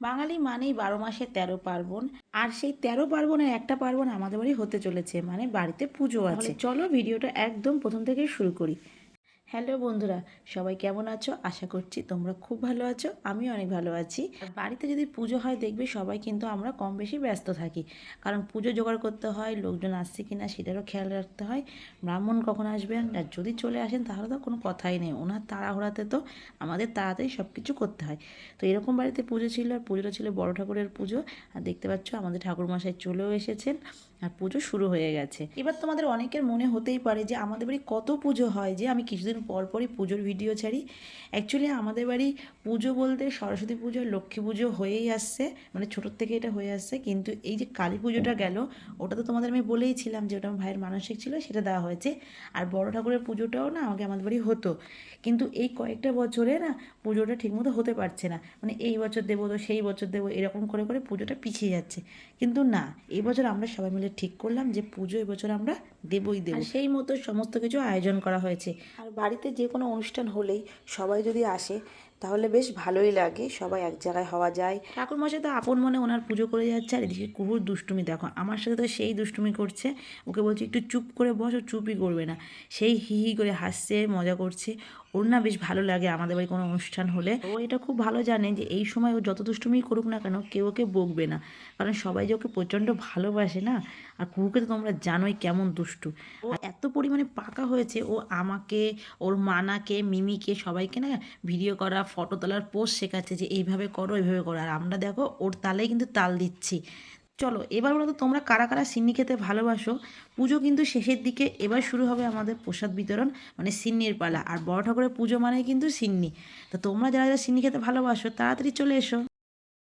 বাঙালি মানেই ১২ মাসে ১৩ পার্বণ। আর সেই ১৩ পার্বণের একটা পার্বণ আমাদের বাড়ি হতে চলেছে, মানে বাড়িতে পুজো আছে। চলো ভিডিওটা একদম প্রথম থেকেই শুরু করি। হ্যালো বন্ধুরা, সবাই কেমন আছো? আশা করছি তোমরা খুব ভালো আছো, আমিও অনেক ভালো আছি। আর বাড়িতে যদি পুজো হয় দেখবে সবাই কিন্তু আমরা কম বেশি ব্যস্ত থাকি, কারণ পুজো জোগাড় করতে হয়, লোকজন আসছে কিনা সেটারও খেয়াল রাখতে হয়, ব্রাহ্মণ কখন আসবেন, আর যদি চলে আসেন তাহলে তো কোনো কথাই নেই, ওনার তাড়াহুড়াতে তো আমাদের তাড়াতাড়ি সব কিছু করতে হয়। তো এরকম বাড়িতে পুজো ছিল, আর পুজোটা ছিল বড় ঠাকুরের পুজো। আর দেখতে পাচ্ছ আমাদের ঠাকুরমশাই চলেও এসেছেন, আর পুজো শুরু হয়ে গেছে। এবার তোমাদের অনেকের মনে হতেই পারে যে আমাদের বাড়ি কত পুজো হয় যে আমি কিছুদিন পর পরই পুজোর ভিডিও ছাড়ি। অ্যাকচুয়ালি আমাদের বাড়ি পুজো বলতে সরস্বতী পুজো, লক্ষ্মী পুজো হয়েই আসছে, মানে ছোটোর থেকে এটা হয়ে আসছে। কিন্তু এই যে কালী পুজোটা গেল, ওটা তো তোমাদের আমি বলেইছিলাম যে ওটা আমার ভাইয়ের মানসিক ছিল, সেটা দেওয়া হয়েছে। আর বড় ঠাকুরের পুজোটাও না আমাদের বাড়ি হতো, কিন্তু এই কয়েকটা বছরে না পুজোটা ঠিকমতো হতে পারছে না। মানে এই বছর দেবো তো সেই বছর দেবো, এরকম করে করে পুজোটা পিছিয়ে যাচ্ছে। কিন্তু না, এই বছর আমরা সবাই মিলে ঠিক করলাম যে পুজো এবছর আমরা দেবই দেবো। সেই মতো সমস্ত কিছু আয়োজন করা হয়েছে। আর বাড়িতে যে কোনো অনুষ্ঠান হলেই সবাই যদি আসে তাহলে বেশ ভালোই লাগে, সবাই এক জায়গায় হওয়া যায়। ঠাকুরমশাই তো আপন মনে ওনার পুজো করে যাচ্ছে, আর এদিকে কুহুর দুষ্টুমি দেখো, আমার সাথে তো সেই দুষ্টুমি করছে। ওকে বলছি একটু চুপ করে বসো, চুপই করবে না, সেই হি হি করে হাসছে, মজা করছে। ওর না বেশ ভালো লাগে আমাদের বাড়ি কোনো অনুষ্ঠান হলে। ও এটা খুব ভালো জানে যে এই সময় ও যত দুষ্টুমি করুক না কেন কেউ ওকে বকবে না, কারণ সবাই যে ওকে প্রচণ্ড ভালোবাসে না। আর কুহুকে তো তোমরা জানোই কেমন দুষ্টু। ও এত পরিমাণে পাকা হয়েছে, ও আমাকে, ওর মানাকে, মিমিকে, সবাইকে না ভিডিও করা, ফটো তোলার পোস্ট শেখাচ্ছে যে এইভাবে করো এইভাবে করো। আর আমরা দেখো ওর তালেই কিন্তু তাল দিচ্ছি। চলো এবার বলো তো তোমরা কারা কারা সিন্নি খেতে ভালোবাসো। পুজো কিন্তু শেষের দিকে, এবার শুরু হবে আমাদের প্রসাদ বিতরণ, মানে সিন্নির পালা। আর বড় ঠাকুরের পুজো মানে কিন্তু সিন্নি। তো তোমরা যারা যারা সিন্নি খেতে ভালোবাসো তাড়াতাড়ি চলে এসো।